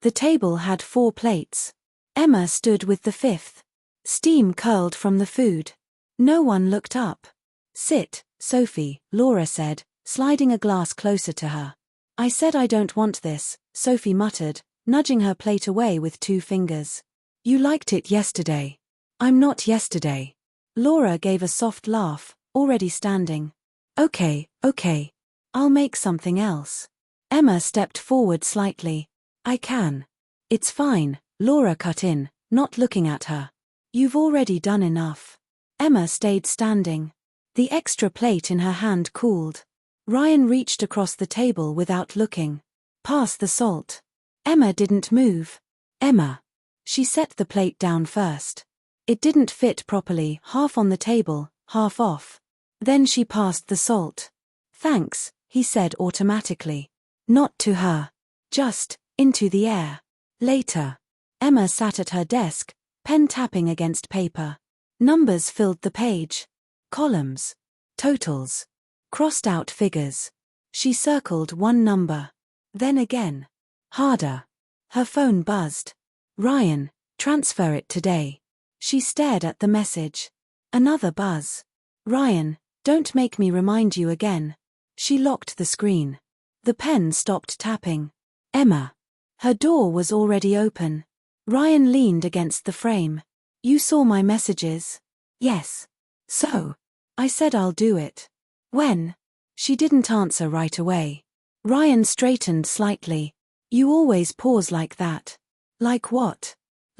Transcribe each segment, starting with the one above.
The table had 4 plates. Emma stood with the 5th. Steam curled from the food. No one looked up. "Sit, Sophie," Laura said, sliding a glass closer to her. "I said I don't want this," Sophie muttered, nudging her plate away with 2 fingers. "You liked it yesterday." "I'm not yesterday." Laura gave a soft laugh, already standing. Okay. I'll make something else." Emma stepped forward slightly. "I can." "It's fine," Laura cut in, not looking at her. "You've already done enough." Emma stayed standing. The extra plate in her hand cooled. Ryan reached across the table without looking. "Pass the salt." Emma didn't move. "Emma." She set the plate down first. It didn't fit properly, half on the table, half off. Then she passed the salt. "Thanks," he said automatically. Not to her. Just, into the air. Later. Emma sat at her desk, pen tapping against paper. Numbers filled the page. Columns. Totals. Crossed out figures. She circled one number. Then again. Harder. Her phone buzzed. "Ryan, transfer it today." She stared at the message. Another buzz. "Ryan, don't make me remind you again." She locked the screen. The pen stopped tapping. "Emma." Her door was already open. Ryan leaned against the frame. "You saw my messages?" "Yes." "So?" "I said I'll do it." "When?" She didn't answer right away. Ryan straightened slightly. "You always pause like that." "Like what?"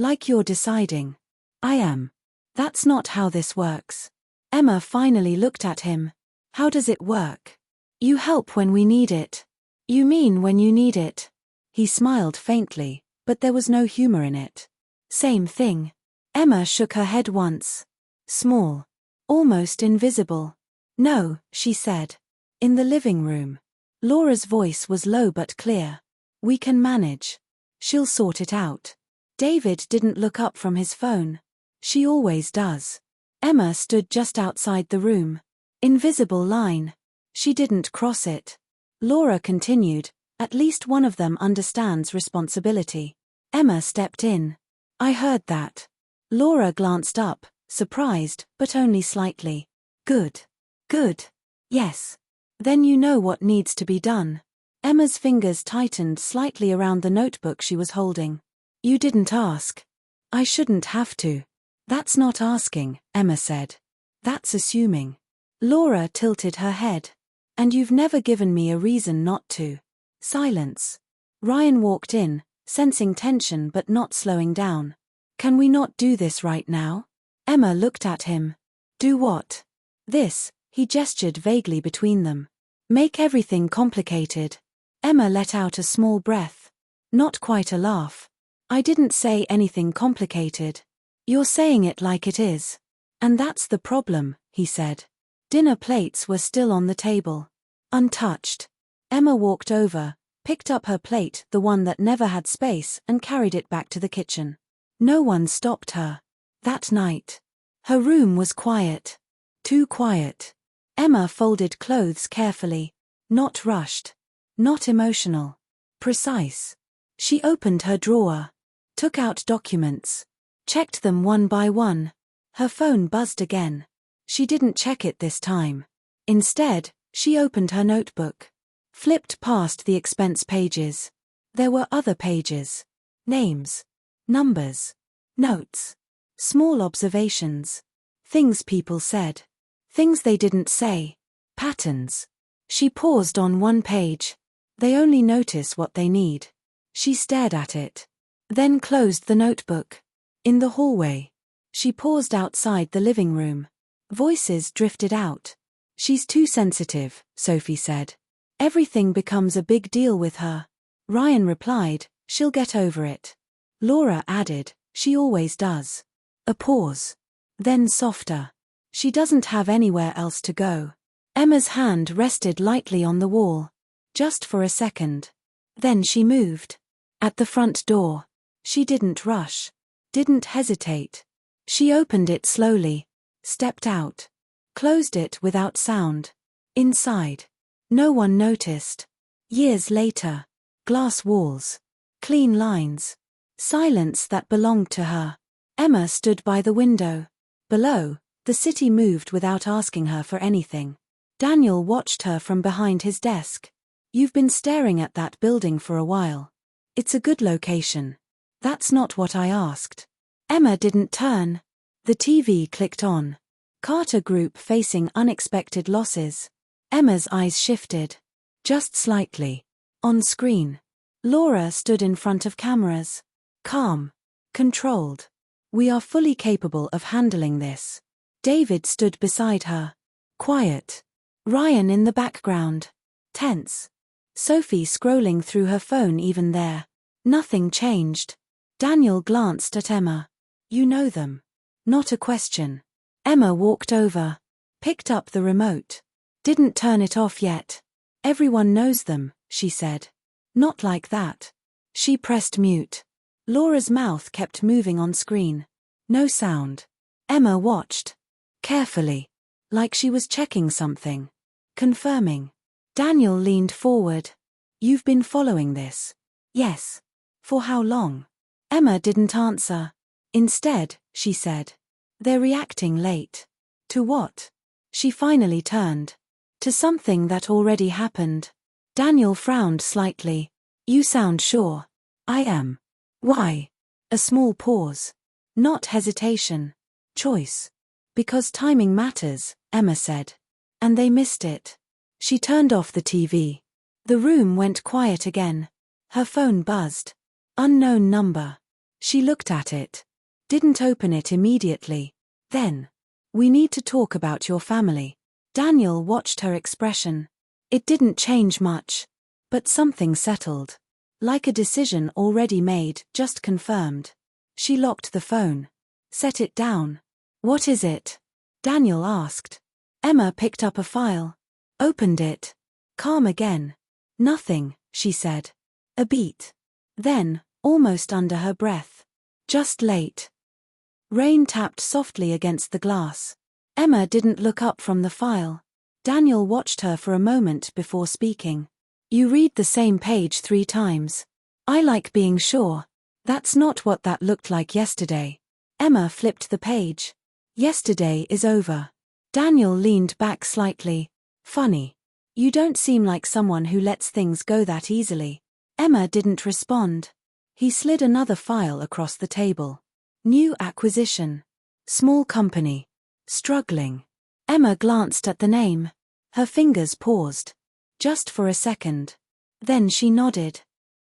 "Like you're deciding." "I am." "That's not how this works." Emma finally looked at him. "How does it work?" "You help when we need it." "You mean when you need it?" He smiled faintly, but there was no humor in it. "Same thing." Emma shook her head once. "Small. Almost invisible." "No," she said. "In the living room." Laura's voice was low but clear. "We can manage. She'll sort it out." David didn't look up from his phone. "She always does." Emma stood just outside the room. Invisible line. She didn't cross it. Laura continued, "At least one of them understands responsibility." Emma stepped in. "I heard that." Laura glanced up, surprised, but only slightly. "Good. Good. Yes. Then you know what needs to be done." Emma's fingers tightened slightly around the notebook she was holding. "You didn't ask." "I shouldn't have to." "That's not asking," Emma said. "That's assuming." Laura tilted her head. "And you've never given me a reason not to." Silence. Ryan walked in, sensing tension but not slowing down. "Can we not do this right now?" Emma looked at him. "Do what?" "This," he gestured vaguely between them. "Make everything complicated." Emma let out a small breath. Not quite a laugh. "I didn't say anything complicated." "You're saying it like it is." "And that's the problem," he said. Dinner plates were still on the table. Untouched. Emma walked over, picked up her plate, the one that never had space, and carried it back to the kitchen. No one stopped her. That night. Her room was quiet. Too quiet. Emma folded clothes carefully. Not rushed. Not emotional. Precise. She opened her drawer. Took out documents. Checked them one by one. Her phone buzzed again. She didn't check it this time. Instead, she opened her notebook. Flipped past the expense pages. There were other pages. Names. Numbers. Notes. Small observations. Things people said. Things they didn't say. Patterns. She paused on one page. They only notice what they need. She stared at it. Then closed the notebook. In the hallway. She paused outside the living room. Voices drifted out. "She's too sensitive," Sophie said. "Everything becomes a big deal with her." Ryan replied, "She'll get over it." Laura added, "She always does." A pause. Then softer. "She doesn't have anywhere else to go." Emma's hand rested lightly on the wall. Just for a second. Then she moved. At the front door. She didn't rush. Didn't hesitate. She opened it slowly. Stepped out. Closed it without sound. Inside. No one noticed. Years later. Glass walls. Clean lines. Silence that belonged to her. Emma stood by the window. Below, the city moved without asking her for anything. Daniel watched her from behind his desk. You've been staring at that building for a while. It's a good location. That's not what I asked. Emma didn't turn. The TV clicked on. Carter Group facing unexpected losses. Emma's eyes shifted. Just slightly. On screen. Laura stood in front of cameras. Calm. Controlled. We are fully capable of handling this. David stood beside her. Quiet. Ryan in the background. Tense. Sophie scrolling through her phone even there. Nothing changed. Daniel glanced at Emma. You know them. Not a question. Emma walked over. Picked up the remote. Didn't turn it off yet. Everyone knows them, she said. Not like that. She pressed mute. Laura's mouth kept moving on screen. No sound. Emma watched. Carefully. Like she was checking something. Confirming. Daniel leaned forward. You've been following this? Yes. For how long? Emma didn't answer. Instead, she said. They're reacting late. To what? She finally turned. To something that already happened. Daniel frowned slightly. You sound sure. I am. Why? A small pause. Not hesitation. Choice. Because timing matters, Emma said. And they missed it. She turned off the TV. The room went quiet again. Her phone buzzed. Unknown number. She looked at it. Didn't open it immediately. Then. We need to talk about your family. Daniel watched her expression. It didn't change much. But something settled. Like a decision already made, just confirmed. She locked the phone. Set it down. What is it? Daniel asked. Emma picked up a file. Opened it. Calm again. Nothing, she said. A beat. Then, almost under her breath. Just late. Rain tapped softly against the glass. Emma didn't look up from the file. Daniel watched her for a moment before speaking. You read the same page 3 times. I like being sure. That's not what that looked like yesterday. Emma flipped the page. Yesterday is over. Daniel leaned back slightly. Funny. You don't seem like someone who lets things go that easily. Emma didn't respond. He slid another file across the table. New acquisition. Small company. Struggling. Emma glanced at the name. Her fingers paused. Just for a second. Then she nodded.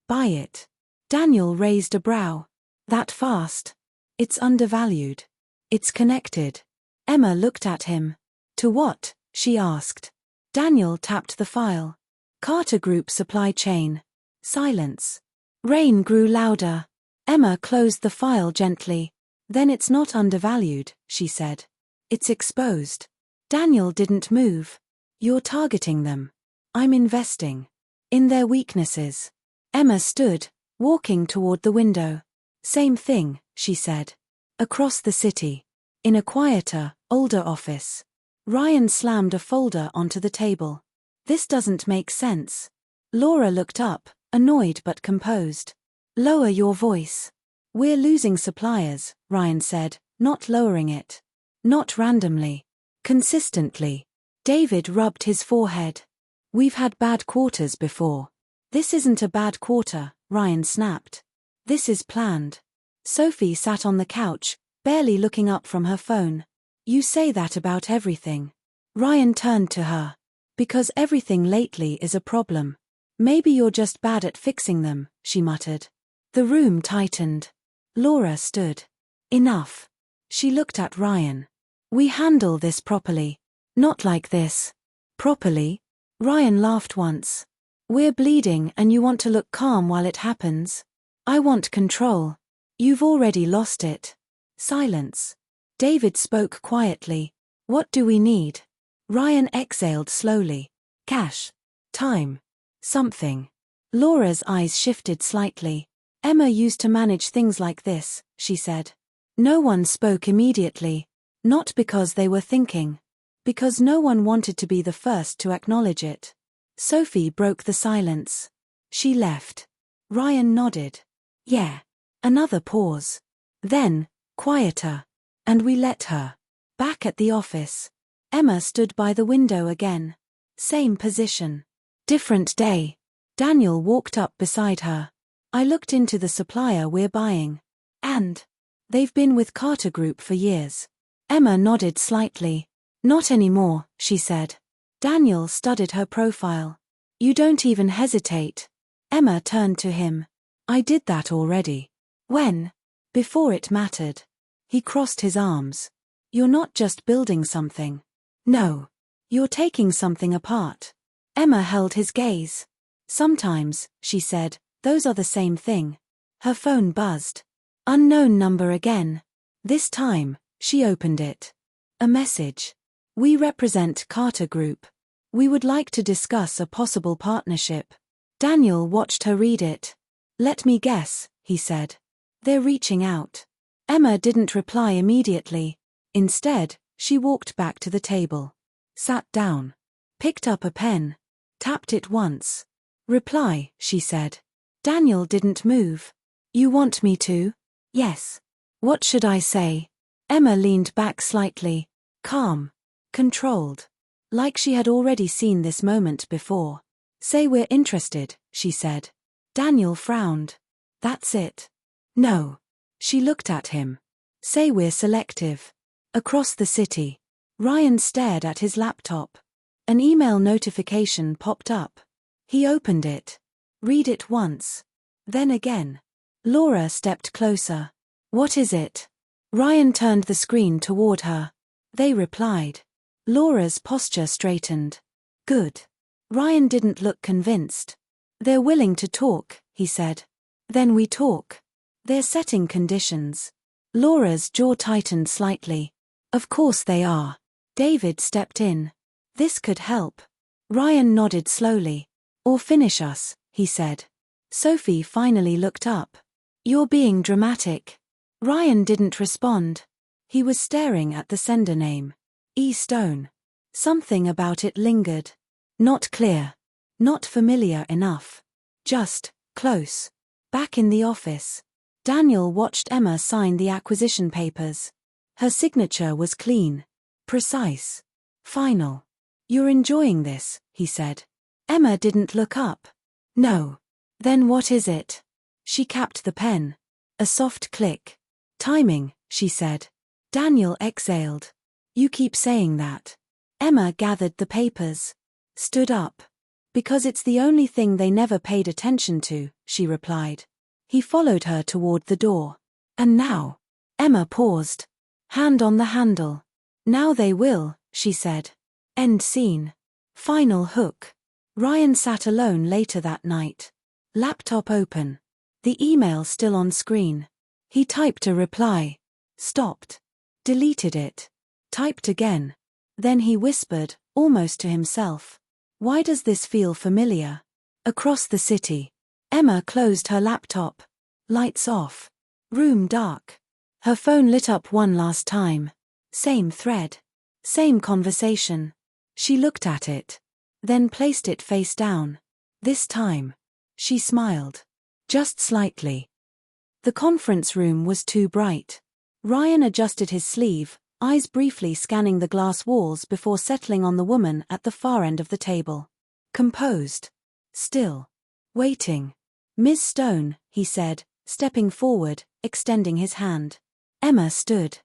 Buy it. Daniel raised a brow. That fast? It's undervalued. It's connected. Emma looked at him. To what? She asked. Daniel tapped the file. Carter Group supply chain. Silence. Rain grew louder. Emma closed the file gently. Then it's not undervalued, she said. It's exposed. Daniel didn't move. You're targeting them. I'm investing. In their weaknesses. Emma stood, walking toward the window. Same thing, she said. Across the city. In a quieter, older office. Ryan slammed a folder onto the table. This doesn't make sense. Laura looked up, annoyed but composed. Lower your voice. We're losing suppliers, Ryan said, not lowering it. Not randomly. Consistently. David rubbed his forehead. We've had bad quarters before. This isn't a bad quarter, Ryan snapped. This is planned. Sophie sat on the couch, barely looking up from her phone. You say that about everything. Ryan turned to her. Because everything lately is a problem. Maybe you're just bad at fixing them, she muttered. The room tightened. Laura stood. Enough. She looked at Ryan. We handle this properly. Not like this. Properly? Ryan laughed once. We're bleeding and you want to look calm while it happens. I want control. You've already lost it. Silence. David spoke quietly. What do we need? Ryan exhaled slowly. Cash. Time. Something. Laura's eyes shifted slightly. Emma used to manage things like this, she said. No one spoke immediately. Not because they were thinking. Because no one wanted to be the first to acknowledge it. Sophie broke the silence. She left. Ryan nodded. Yeah. Another pause. Then, quieter. And we let her. Back at the office. Emma stood by the window again. Same position. Different day. Daniel walked up beside her. I looked into the supplier we're buying. And? They've been with Carter Group for years. Emma nodded slightly. Not anymore, she said. Daniel studied her profile. You don't even hesitate. Emma turned to him. I did that already. When? Before it mattered. He crossed his arms. You're not just building something. No. You're taking something apart. Emma held his gaze. Sometimes, she said, those are the same thing. Her phone buzzed. Unknown number again. This time, she opened it. A message. We represent Carter Group. We would like to discuss a possible partnership. Daniel watched her read it. Let me guess, he said. They're reaching out. Emma didn't reply immediately. Instead, she walked back to the table. Sat down. Picked up a pen. Tapped it once. Reply, she said. Daniel didn't move. You want me to? Yes. What should I say? Emma leaned back slightly. Calm. Controlled. Like she had already seen this moment before. Say we're interested, she said. Daniel frowned. That's it. No. She looked at him. Say we're selective. Across the city. Ryan stared at his laptop. An email notification popped up. He opened it. Read it once. Then again. Laura stepped closer. What is it? Ryan turned the screen toward her. They replied. Laura's posture straightened. Good. Ryan didn't look convinced. They're willing to talk, he said. Then we talk. They're setting conditions. Laura's jaw tightened slightly. Of course they are. David stepped in. This could help. Ryan nodded slowly. Or finish us, he said. Sophie finally looked up. You're being dramatic. Ryan didn't respond. He was staring at the sender name. E. Stone. Something about it lingered. Not clear. Not familiar enough. Just, close. Back in the office. Daniel watched Emma sign the acquisition papers. Her signature was clean. Precise. Final. You're enjoying this, he said. Emma didn't look up. No. Then what is it? She capped the pen. A soft click. Timing, she said. Daniel exhaled. You keep saying that. Emma gathered the papers. Stood up. Because it's the only thing they never paid attention to, she replied. He followed her toward the door. And now? Emma paused. Hand on the handle. Now they will, she said. End scene. Final hook. Ryan sat alone later that night. Laptop open. The email still on screen. He typed a reply. Stopped. Deleted it. Typed again. Then he whispered, almost to himself. Why does this feel familiar? Across the city. Emma closed her laptop. Lights off. Room dark. Her phone lit up one last time. Same thread. Same conversation. She looked at it. Then placed it face down. This time. She smiled. Just slightly. The conference room was too bright. Ryan adjusted his sleeve, eyes briefly scanning the glass walls before settling on the woman at the far end of the table. Composed. Still. Waiting. Miss Stone, he said, stepping forward, extending his hand. Emma stood.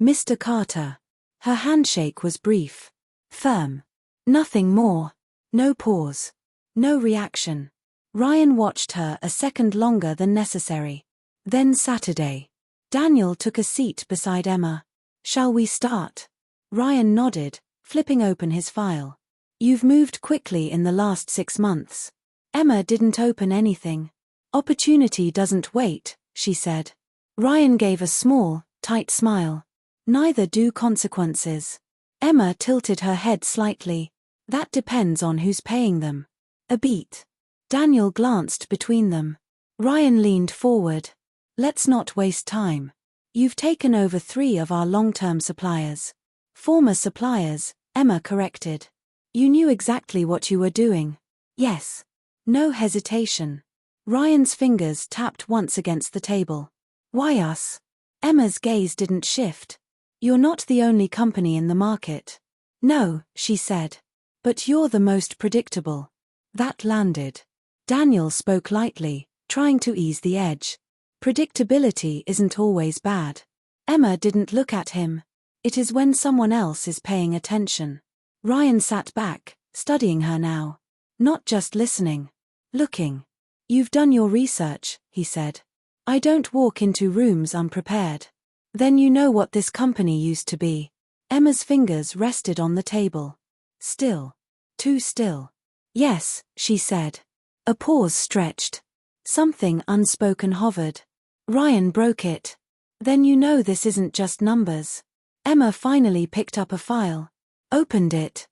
Mr. Carter. Her handshake was brief. Firm. Nothing more. No pause. No reaction. Ryan watched her a second longer than necessary. Then Saturday. Daniel took a seat beside Emma. Shall we start? Ryan nodded, flipping open his file. You've moved quickly in the last 6 months. Emma didn't open anything. Opportunity doesn't wait, she said. Ryan gave a small, tight smile. Neither do consequences. Emma tilted her head slightly. That depends on who's paying them. A beat. Daniel glanced between them. Ryan leaned forward. Let's not waste time. You've taken over 3 of our long-term suppliers. Former suppliers, Emma corrected. You knew exactly what you were doing. Yes. No hesitation. Ryan's fingers tapped once against the table. Why us? Emma's gaze didn't shift. You're not the only company in the market. No, she said. But you're the most predictable. That landed. Daniel spoke lightly, trying to ease the edge. Predictability isn't always bad. Emma didn't look at him. It is when someone else is paying attention. Ryan sat back, studying her now. Not just listening. Looking. You've done your research, he said. I don't walk into rooms unprepared. Then you know what this company used to be. Emma's fingers rested on the table. Still. Too still. Yes, she said. A pause stretched. Something unspoken hovered. Ryan broke it. Then you know this isn't just numbers. Emma finally picked up a file. Opened it.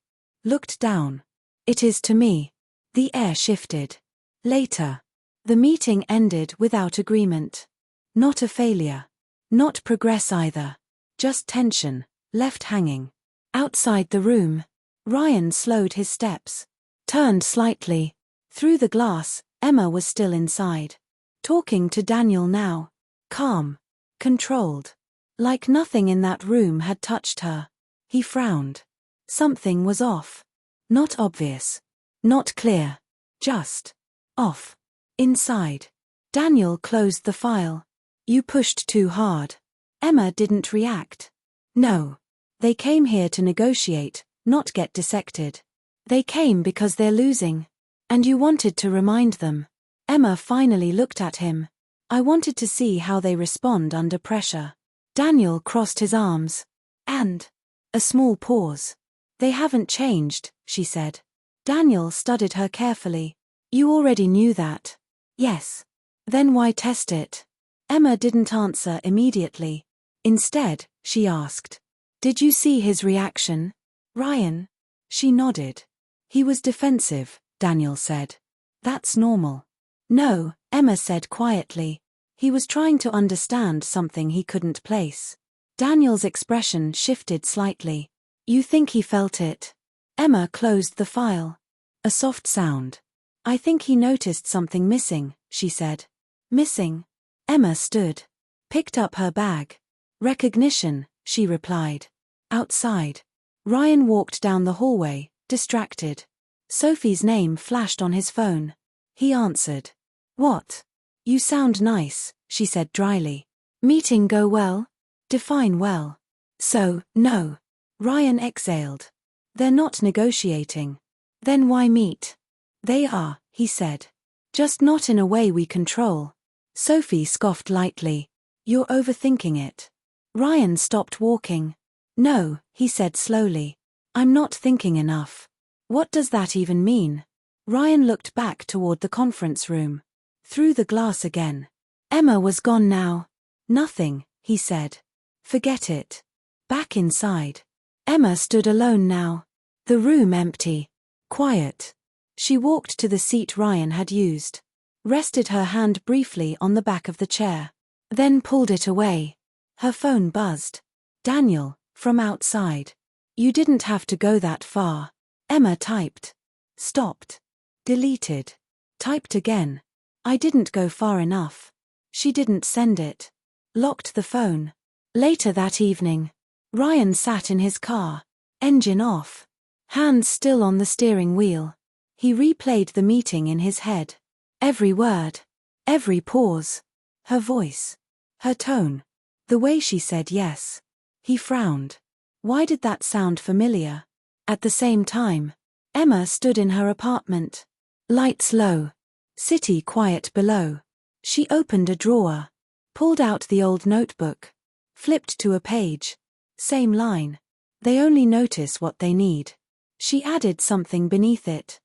Looked down. It is to me. The air shifted. Later. The meeting ended without agreement. Not a failure. Not progress either. Just tension, left hanging. Outside the room, Ryan slowed his steps. Turned slightly. Through the glass, Emma was still inside. Talking to Daniel now. Calm. Controlled. Like nothing in that room had touched her. He frowned. Something was off. Not obvious. Not clear. Just. Off. Inside. Daniel closed the file. You pushed too hard. Emma didn't react. No. They came here to negotiate, not get dissected. They came because they're losing. And you wanted to remind them. Emma finally looked at him. I wanted to see how they respond under pressure. Daniel crossed his arms. And. A small pause. They haven't changed, she said. Daniel studied her carefully. You already knew that. Yes. Then why test it? Emma didn't answer immediately. Instead, she asked. Did you see his reaction? Ryan? She nodded. He was defensive, Daniel said. That's normal. No, Emma said quietly. He was trying to understand something he couldn't place. Daniel's expression shifted slightly. You think he felt it? Emma closed the file. A soft sound. I think he noticed something missing, she said. Missing? Emma stood. Picked up her bag. Recognition, she replied. Outside. Ryan walked down the hallway, distracted. Sophie's name flashed on his phone. He answered. What? You sound nice, she said dryly. Meeting go well? Define well. So, no. Ryan exhaled. They're not negotiating. Then why meet? They are, he said. Just not in a way we control. Sophie scoffed lightly. You're overthinking it. Ryan stopped walking. No, he said slowly. I'm not thinking enough. What does that even mean? Ryan looked back toward the conference room. Through the glass again. Emma was gone now. Nothing, he said. Forget it. Back inside. Emma stood alone now. The room empty. Quiet. She walked to the seat Ryan had used. Rested her hand briefly on the back of the chair. Then pulled it away. Her phone buzzed. Daniel, from outside. You didn't have to go that far. Emma typed. Stopped. Deleted. Typed again. I didn't go far enough. She didn't send it. Locked the phone. Later that evening. Ryan sat in his car. Engine off. Hands still on the steering wheel. He replayed the meeting in his head. Every word. Every pause. Her voice. Her tone. The way she said yes. He frowned. Why did that sound familiar? At the same time, Emma stood in her apartment. Lights low. City quiet below. She opened a drawer. Pulled out the old notebook. Flipped to a page. Same line. They only notice what they need. She added something beneath it.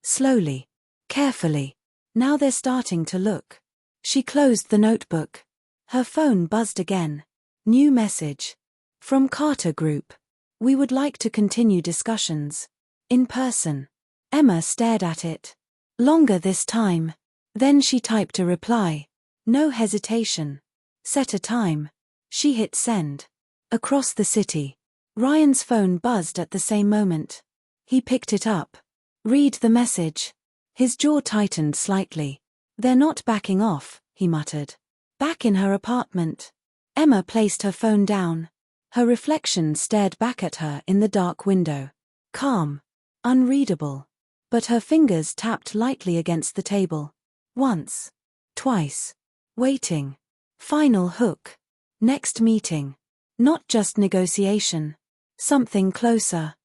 Slowly. Carefully. Now they're starting to look. She closed the notebook. Her phone buzzed again. New message. From Carter Group. We would like to continue discussions. In person. Emma stared at it. Longer this time. Then she typed a reply. No hesitation. Set a time. She hit send. Across the city. Ryan's phone buzzed at the same moment. He picked it up. Read the message. His jaw tightened slightly. They're not backing off, he muttered. Back in her apartment. Emma placed her phone down. Her reflection stared back at her in the dark window. Calm. Unreadable. But her fingers tapped lightly against the table. Once. Twice. Waiting. Final hook. Next meeting. Not just negotiation. Something closer.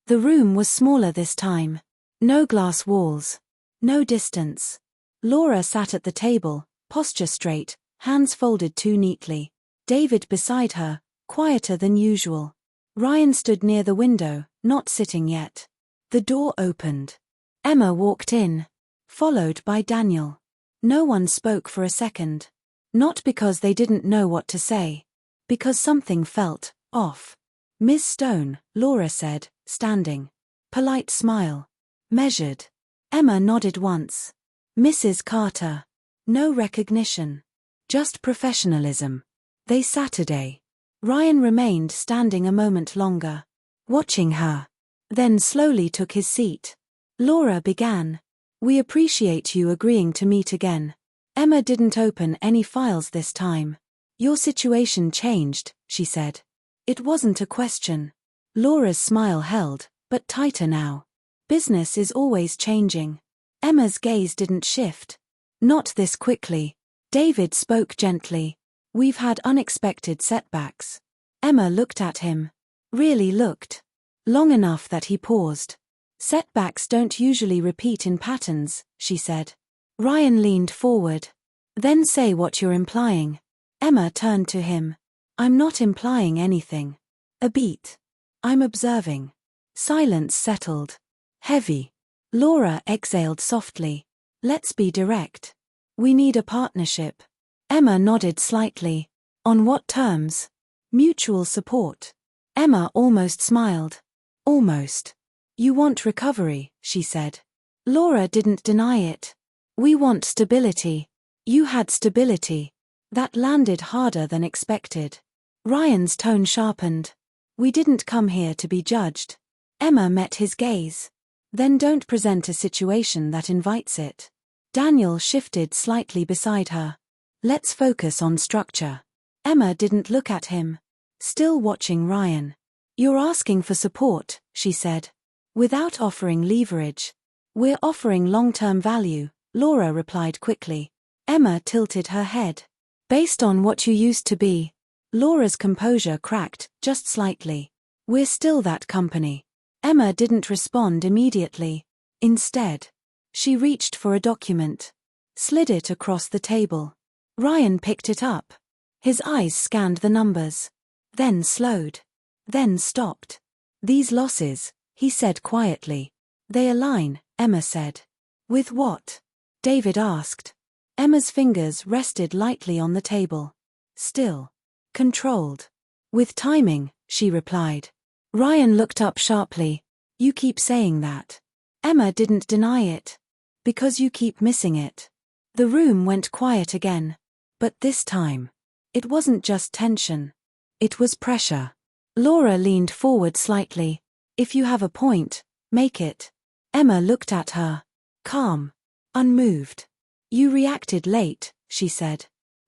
The room was smaller this time. No glass walls. No distance. Laura sat at the table, posture straight, hands folded too neatly. David beside her, quieter than usual. Ryan stood near the window, not sitting yet. The door opened. Emma walked in, followed by Daniel. No one spoke for a second. Not because they didn't know what to say. Because something felt off. Miss Stone, Laura said, standing. Polite smile. Measured. Emma nodded once. Mrs. Carter. No recognition. Just professionalism. They Saturday. Ryan remained standing a moment longer, watching her. Then slowly took his seat. Laura began. We appreciate you agreeing to meet again. Emma didn't open any files this time. Your situation changed, she said. It wasn't a question. Laura's smile held, but tighter now. Business is always changing. Emma's gaze didn't shift. Not this quickly. David spoke gently. We've had unexpected setbacks. Emma looked at him. Really looked. Long enough that he paused. Setbacks don't usually repeat in patterns, she said. Ryan leaned forward. Then say what you're implying. Emma turned to him. I'm not implying anything. A beat. I'm observing. Silence settled. Heavy. Laura exhaled softly. Let's be direct. We need a partnership. Emma nodded slightly. On what terms? Mutual support. Emma almost smiled. Almost. You want recovery, she said. Laura didn't deny it. We want stability. You had stability. That landed harder than expected. Ryan's tone sharpened. We didn't come here to be judged. Emma met his gaze. Then don't present a situation that invites it. Daniel shifted slightly beside her. Let's focus on structure. Emma didn't look at him. Still watching Ryan. You're asking for support, she said. Without offering leverage. We're offering long-term value, Laura replied quickly. Emma tilted her head. Based on what you used to be. Laura's composure cracked, just slightly. We're still that company. Emma didn't respond immediately. Instead, she reached for a document. Slid it across the table. Ryan picked it up. His eyes scanned the numbers. Then slowed. Then stopped. These losses, he said quietly. They align, Emma said. With what? David asked. Emma's fingers rested lightly on the table. Still. Controlled. With timing, she replied. Ryan looked up sharply. You keep saying that. Emma didn't deny it. Because you keep missing it. The room went quiet again. But this time. It wasn't just tension. It was pressure. Laura leaned forward slightly. If you have a point, make it. Emma looked at her. Calm. Unmoved. You reacted late, she said.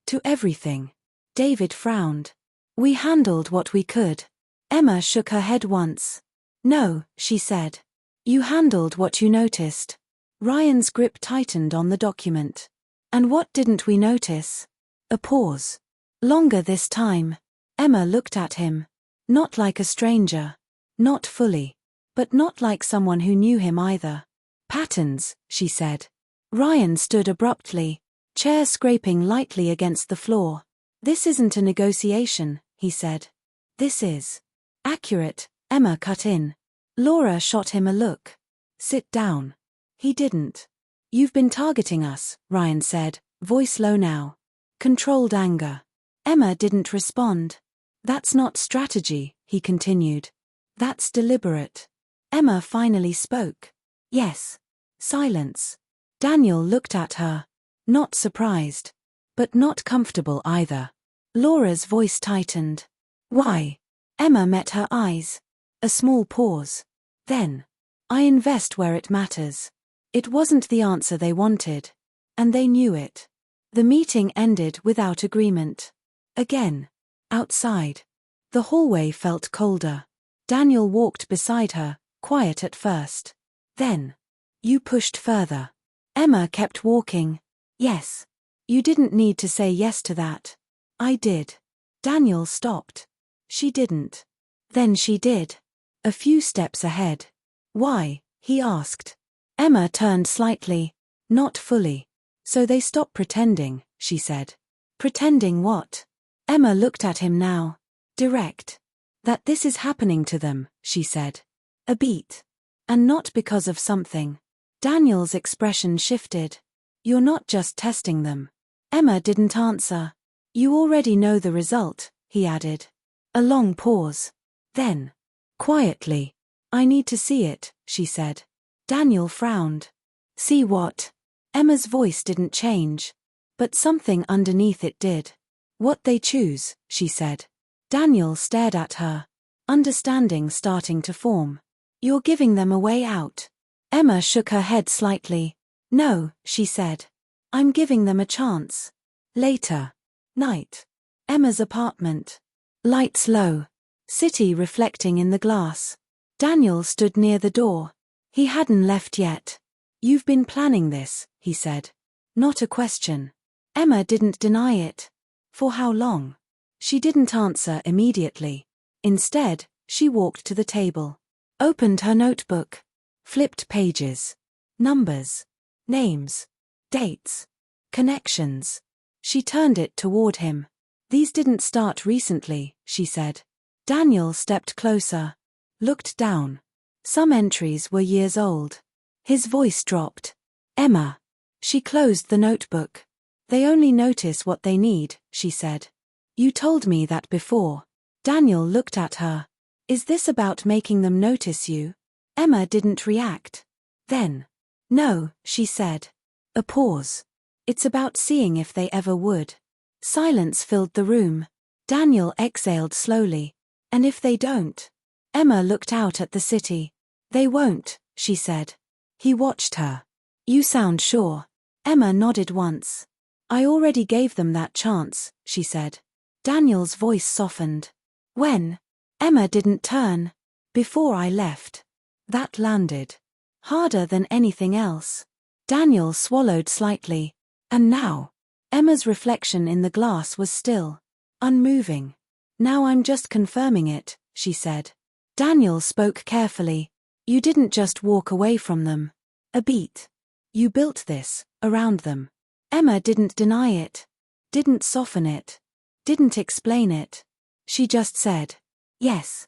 To everything. David frowned. We handled what we could. Emma shook her head once. No, she said. You handled what you noticed. Ryan's grip tightened on the document. And what didn't we notice? A pause. Longer this time. Emma looked at him. Not like a stranger. Not fully. But not like someone who knew him either. Patterns, she said. Ryan stood abruptly, chair scraping lightly against the floor. This isn't a negotiation, he said. This is. Accurate, Emma cut in. Laura shot him a look. Sit down. He didn't. You've been targeting us, Ryan said, voice low now. Controlled anger. Emma didn't respond. That's not strategy, he continued. That's deliberate. Emma finally spoke. Yes. Silence. Daniel looked at her. Not surprised. But not comfortable either. Laura's voice tightened. Why? Emma met her eyes. A small pause. Then. I invest where it matters. It wasn't the answer they wanted. And they knew it. The meeting ended without agreement. Again. Outside. The hallway felt colder. Daniel walked beside her, quiet at first. Then. You pushed further. Emma kept walking. Yes. You didn't need to say yes to that. I did. Daniel stopped. She didn't. Then she did. A few steps ahead. Why? He asked. Emma turned slightly. Not fully. So they stop pretending, she said. Pretending what? Emma looked at him now. Direct. That this is happening to them, she said. A beat. And not because of something. Daniel's expression shifted. You're not just testing them. Emma didn't answer. You already know the result, he added. A long pause. Then. Quietly. I need to see it, she said. Daniel frowned. See what? Emma's voice didn't change. But something underneath it did. What they choose, she said. Daniel stared at her. Understanding starting to form. You're giving them a way out. Emma shook her head slightly. No, she said. I'm giving them a chance. Later. Night. Emma's apartment. Lights low. City reflecting in the glass. Daniel stood near the door. He hadn't left yet. You've been planning this, he said. Not a question. Emma didn't deny it. For how long? She didn't answer immediately. Instead, she walked to the table. Opened her notebook. Flipped pages. Numbers. Names. Dates. Connections. She turned it toward him. These didn't start recently, she said. Daniel stepped closer. Looked down. Some entries were years old. His voice dropped. Emma. She closed the notebook. They only notice what they need, she said. You told me that before. Daniel looked at her. Is this about making them notice you? Emma didn't react. Then. No, she said. A pause. It's about seeing if they ever would. Silence filled the room. Daniel exhaled slowly. And if they don't? Emma looked out at the city. They won't, she said. He watched her. You sound sure. Emma nodded once. I already gave them that chance, she said. Daniel's voice softened. When? Emma didn't turn. Before I left. That landed. Harder than anything else. Daniel swallowed slightly. And now? Emma's reflection in the glass was still. Unmoving. Now I'm just confirming it, she said. Daniel spoke carefully. You didn't just walk away from them. A beat. You built this, around them. Emma didn't deny it. Didn't soften it. Didn't explain it. She just said. Yes.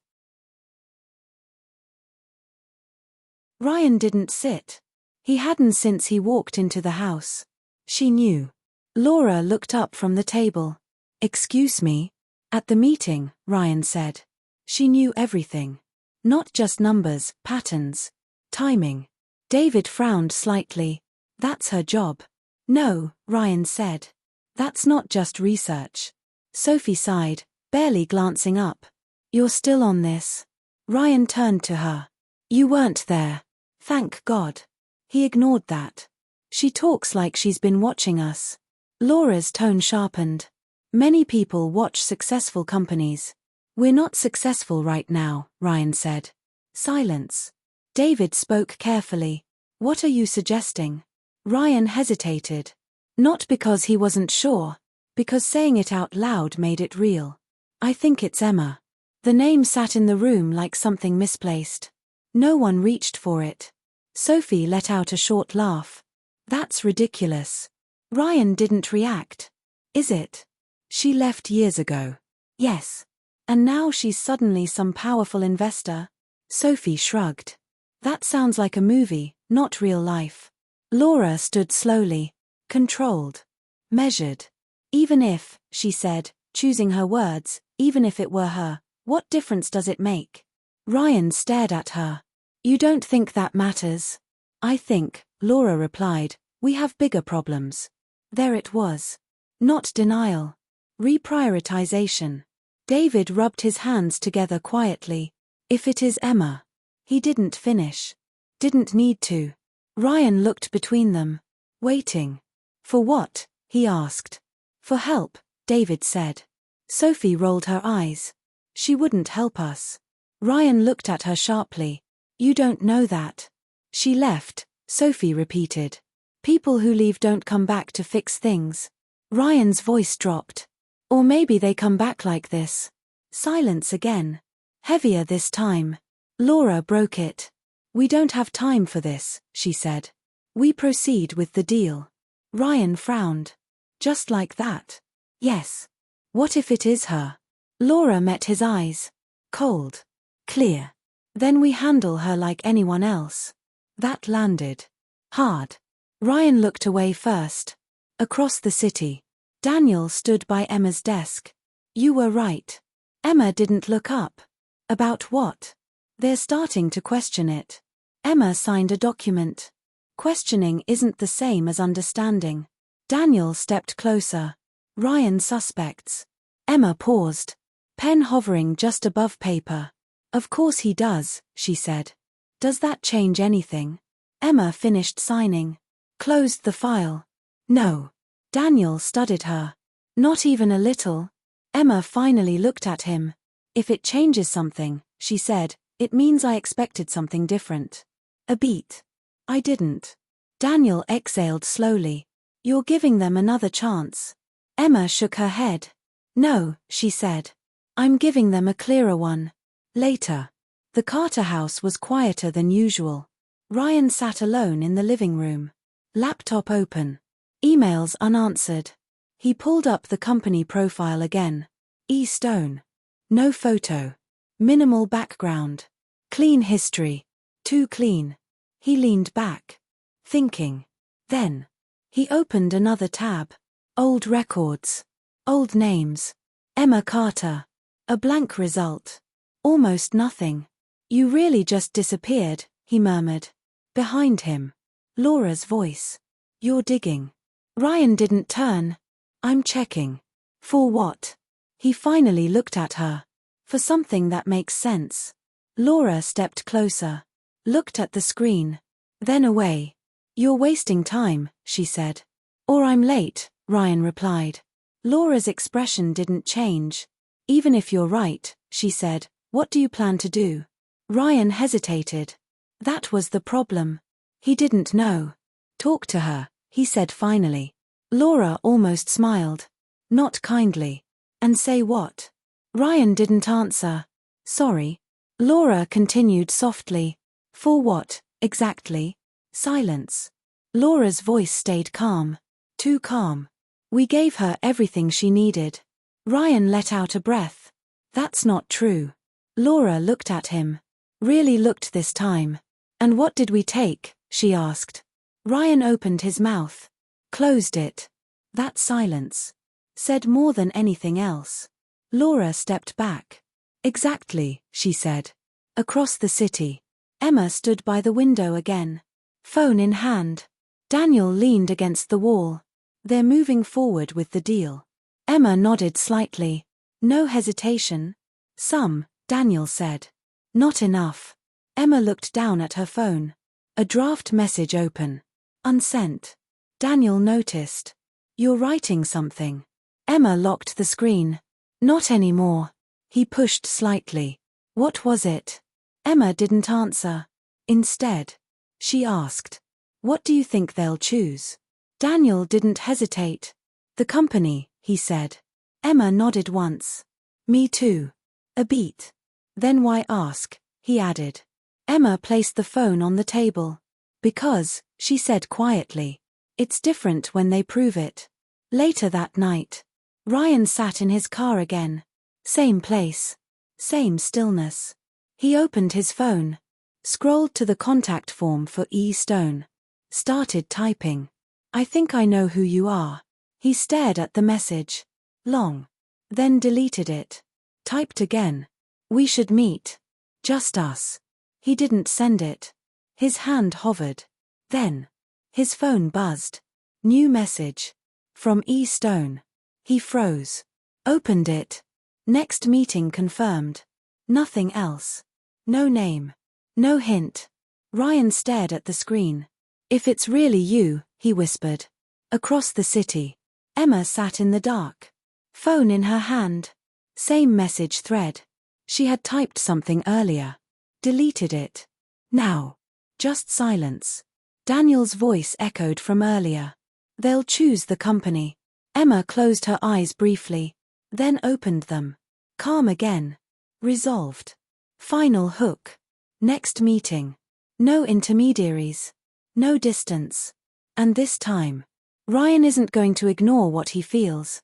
Ryan didn't sit. He hadn't since he walked into the house. She knew. Laura looked up from the table. Excuse me? At the meeting, Ryan said. She knew everything. Not just numbers, patterns. Timing. David frowned slightly. That's her job. No, Ryan said. That's not just research. Sophie sighed, barely glancing up. You're still on this. Ryan turned to her. You weren't there. Thank God. He ignored that. She talks like she's been watching us. Laura's tone sharpened. Many people watch successful companies. We're not successful right now, Ryan said. Silence. David spoke carefully. What are you suggesting? Ryan hesitated. Not because he wasn't sure, because saying it out loud made it real. I think it's Emma. The name sat in the room like something misplaced. No one reached for it. Sophie let out a short laugh. That's ridiculous. Ryan didn't react. Is it? She left years ago. Yes. And now she's suddenly some powerful investor? Sophie shrugged. That sounds like a movie, not real life. Laura stood slowly. Controlled. Measured. Even if, she said, choosing her words, even if it were her, what difference does it make? Ryan stared at her. You don't think that matters? I think, Laura replied, we have bigger problems. There it was. Not denial. Reprioritization. David rubbed his hands together quietly. If it is Emma. He didn't finish. Didn't need to. Ryan looked between them. Waiting. For what? He asked. For help, David said. Sophie rolled her eyes. She wouldn't help us. Ryan looked at her sharply. You don't know that. She left, Sophie repeated. People who leave don't come back to fix things. Ryan's voice dropped. Or maybe they come back like this. Silence again. Heavier this time. Laura broke it. We don't have time for this, she said. We proceed with the deal. Ryan frowned. Just like that? Yes. What if it is her? Laura met his eyes. Cold. Clear. Then we handle her like anyone else. That landed. Hard. Ryan looked away first. Across the city. Daniel stood by Emma's desk. You were right. Emma didn't look up. About what? They're starting to question it. Emma signed a document. Questioning isn't the same as understanding. Daniel stepped closer. Ryan suspects. Emma paused. Pen hovering just above paper. Of course he does, she said. Does that change anything? Emma finished signing. Closed the file. No. Daniel studied her. Not even a little. Emma finally looked at him. If it changes something, she said, it means I expected something different. A beat. I didn't. Daniel exhaled slowly. You're giving them another chance. Emma shook her head. No, she said. I'm giving them a clearer one. Later. The Carter house was quieter than usual. Ryan sat alone in the living room. Laptop open. Emails unanswered. He pulled up the company profile again. E. Stone. No photo. Minimal background. Clean history. Too clean. He leaned back. Thinking. Then. He opened another tab. Old records. Old names. Emma Carter. A blank result. Almost nothing. You really just disappeared, he murmured. Behind him. Laura's voice. You're digging. Ryan didn't turn. I'm checking. For what? He finally looked at her. For something that makes sense. Laura stepped closer. Looked at the screen. Then away. You're wasting time, she said. Or I'm late, Ryan replied. Laura's expression didn't change. Even if you're right, she said, what do you plan to do? Ryan hesitated. That was the problem. He didn't know. Talk to her, he said finally. Laura almost smiled. Not kindly. And say what? Ryan didn't answer. Sorry. Laura continued softly. For what, exactly? Silence. Laura's voice stayed calm. Too calm. We gave her everything she needed. Ryan let out a breath. That's not true. Laura looked at him. Really looked this time. And what did we take? She asked. Ryan opened his mouth. Closed it. That silence. Said more than anything else. Laura stepped back. Exactly, she said. Across the city. Emma stood by the window again. Phone in hand. Daniel leaned against the wall. They're moving forward with the deal. Emma nodded slightly. No hesitation. Some, Daniel said. Not enough. Emma looked down at her phone. A draft message open. Unsent. Daniel noticed. You're writing something. Emma locked the screen. Not anymore. He pushed slightly. What was it? Emma didn't answer. Instead. She asked. What do you think they'll choose? Daniel didn't hesitate. The company, he said. Emma nodded once. Me too. A beat. Then why ask, he added. Emma placed the phone on the table. Because, she said quietly. It's different when they prove it. Later that night. Ryan sat in his car again. Same place. Same stillness. He opened his phone. Scrolled to the contact form for E. Stone. Started typing. I think I know who you are. He stared at the message. Long. Then deleted it. Typed again. We should meet. Just us. He didn't send it. His hand hovered. Then. His phone buzzed. New message. From E. Stone. He froze. Opened it. Next meeting confirmed. Nothing else. No name. No hint. Ryan stared at the screen. If it's really you, he whispered. Across the city. Emma sat in the dark. Phone in her hand. Same message thread. She had typed something earlier. Deleted it. Now. Just silence. Daniel's voice echoed from earlier. They'll choose the company. Emma closed her eyes briefly, then opened them. Calm again. Resolved. Final hook. Next meeting. No intermediaries. No distance. And this time, Ryan isn't going to ignore what he feels.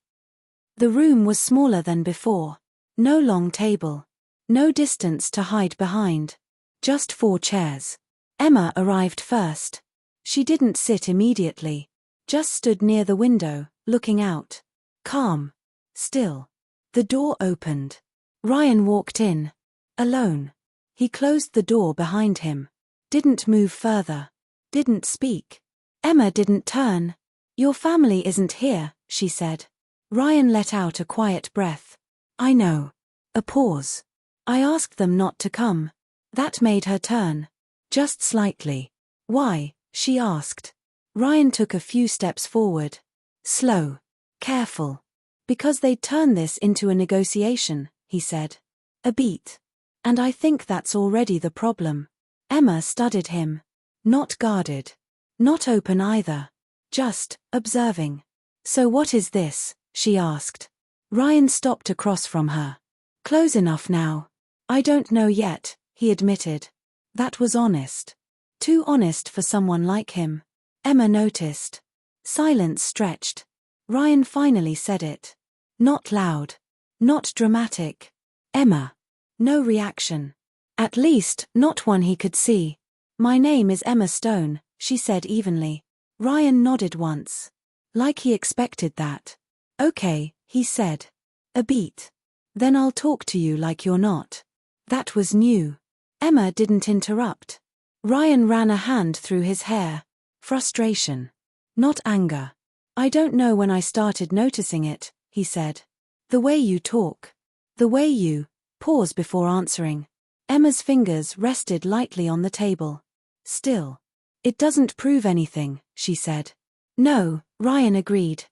The room was smaller than before. No long table. No distance to hide behind. Just 4 chairs. Emma arrived first. She didn't sit immediately. Just stood near the window, looking out. Calm. Still. The door opened. Ryan walked in. Alone. He closed the door behind him. Didn't move further. Didn't speak. Emma didn't turn. Your family isn't here, she said. Ryan let out a quiet breath. I know. A pause. I asked them not to come. That made her turn. Just slightly. Why? She asked. Ryan took a few steps forward. Slow. Careful. Because they'd turn this into a negotiation, he said. A beat. And I think that's already the problem. Emma studied him. Not guarded. Not open either. Just observing. So what is this? She asked. Ryan stopped across from her. Close enough now. I don't know yet, he admitted. That was honest. Too honest for someone like him. Emma noticed. Silence stretched. Ryan finally said it. Not loud. Not dramatic. Emma. No reaction. At least, not one he could see. My name is Emma Stone, she said evenly. Ryan nodded once. Like he expected that. Okay, he said. A beat. Then I'll talk to you like you're not. That was new. Emma didn't interrupt. Ryan ran a hand through his hair. Frustration. Not anger. I don't know when I started noticing it, he said. The way you talk. The way you pause before answering. Emma's fingers rested lightly on the table. Still. It doesn't prove anything, she said. No, Ryan agreed.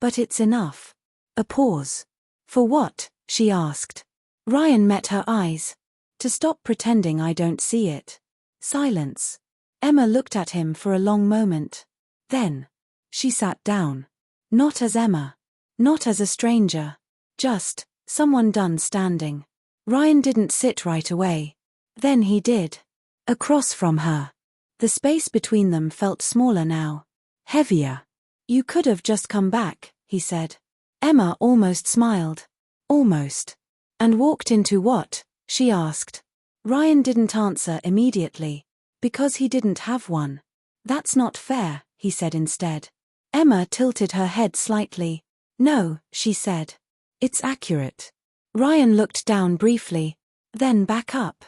But it's enough. A pause. For what? She asked. Ryan met her eyes. To stop pretending I don't see it. Silence. Emma looked at him for a long moment. Then. She sat down. Not as Emma. Not as a stranger. Just, someone done standing. Ryan didn't sit right away. Then he did. Across from her. The space between them felt smaller now. Heavier. You could have just come back, he said. Emma almost smiled. Almost. And walked into what? She asked. Ryan didn't answer immediately. Because he didn't have one. That's not fair, he said instead. Emma tilted her head slightly. No, she said. It's accurate. Ryan looked down briefly. Then back up.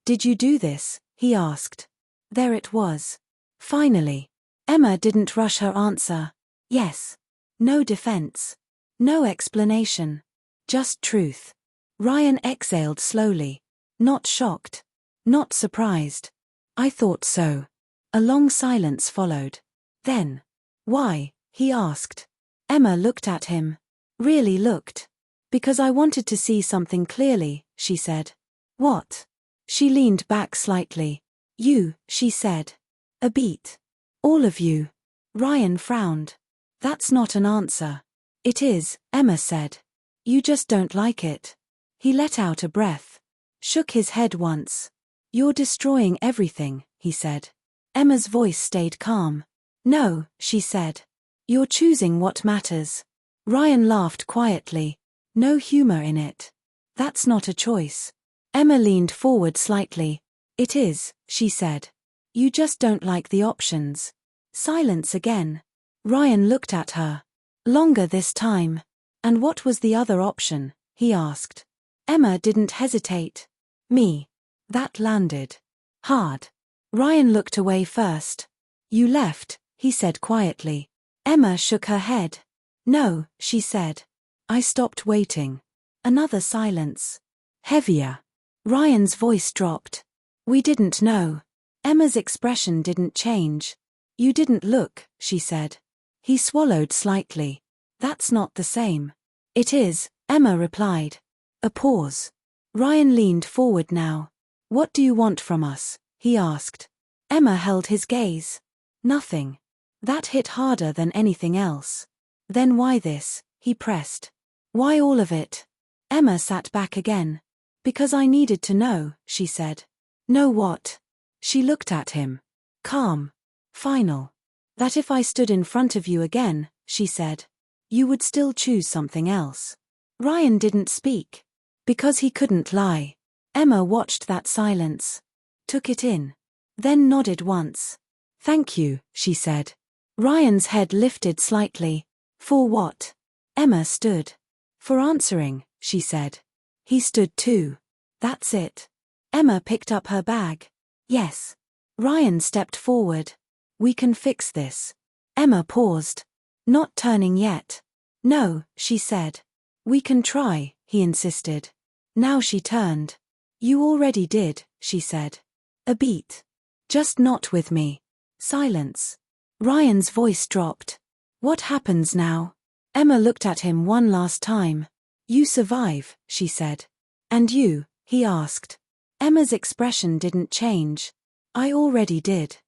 Did you do this? He asked. There it was. Finally. Emma didn't rush her answer. Yes. No defense. No explanation. Just truth. Ryan exhaled slowly. Not shocked. Not surprised. I thought so. A long silence followed. Then. Why? He asked. Emma looked at him. Really looked. Because I wanted to see something clearly, she said. What? She leaned back slightly. You, she said. A beat. All of you. Ryan frowned. That's not an answer. It is, Emma said. You just don't like it. He let out a breath. Shook his head once. You're destroying everything, he said. Emma's voice stayed calm. No, she said. You're choosing what matters. Ryan laughed quietly. No humor in it. That's not a choice. Emma leaned forward slightly. It is, she said. You just don't like the options. Silence again. Ryan looked at her. Longer this time. And what was the other option? He asked. Emma didn't hesitate. Me. That landed. Hard. Ryan looked away first. You left, he said quietly. Emma shook her head. No, she said. I stopped waiting. Another silence. Heavier. Ryan's voice dropped. We didn't know. Emma's expression didn't change. You didn't look, she said. He swallowed slightly. That's not the same. It is, Emma replied. A pause. Ryan leaned forward now. What do you want from us? He asked. Emma held his gaze. Nothing. That hit harder than anything else. Then why this? He pressed. Why all of it? Emma sat back again. Because I needed to know, she said. Know what? She looked at him. Calm. Final. That if I stood in front of you again, she said, you would still choose something else. Ryan didn't speak. Because he couldn't lie. Emma watched that silence. Took it in. Then nodded once. Thank you, she said. Ryan's head lifted slightly. For what? Emma stood. For answering, she said. He stood too. That's it. Emma picked up her bag. Yes. Ryan stepped forward. We can fix this. Emma paused. Not turning yet. No, she said. We can try, he insisted. Now she turned. You already did, she said. A beat. Just not with me. Silence. Ryan's voice dropped. What happens now? Emma looked at him one last time. You survive, she said. And you? He asked. Emma's expression didn't change. I already did.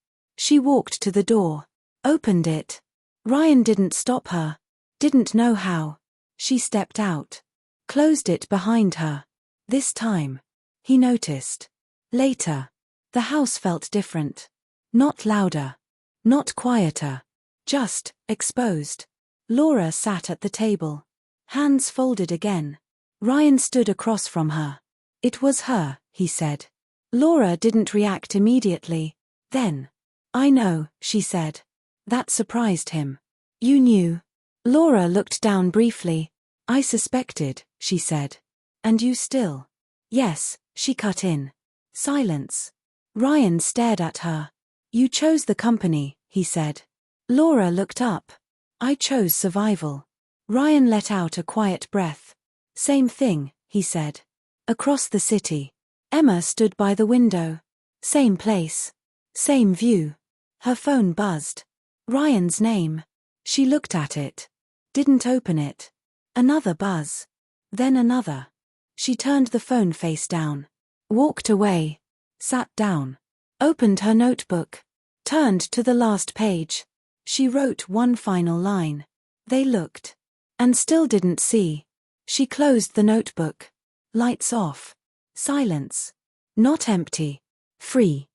She walked to the door. Opened it. Ryan didn't stop her. Didn't know how. She stepped out. Closed it behind her. This time. He noticed. Later. The house felt different. Not louder. Not quieter. Just, exposed. Laura sat at the table. Hands folded again. Ryan stood across from her. It was her, he said. Laura didn't react immediately. Then. I know, she said. That surprised him. You knew. Laura looked down briefly. I suspected, she said. And you still? Yes, she cut in. Silence. Ryan stared at her. You chose the company, he said. Laura looked up. I chose survival. Ryan let out a quiet breath. Same thing, he said. Across the city. Emma stood by the window. Same place. Same view. Her phone buzzed. Ryan's name. She looked at it. Didn't open it. Another buzz. Then another. She turned the phone face down. Walked away. Sat down. Opened her notebook. Turned to the last page. She wrote one final line. They looked. And still didn't see. She closed the notebook. Lights off. Silence. Not empty. Free.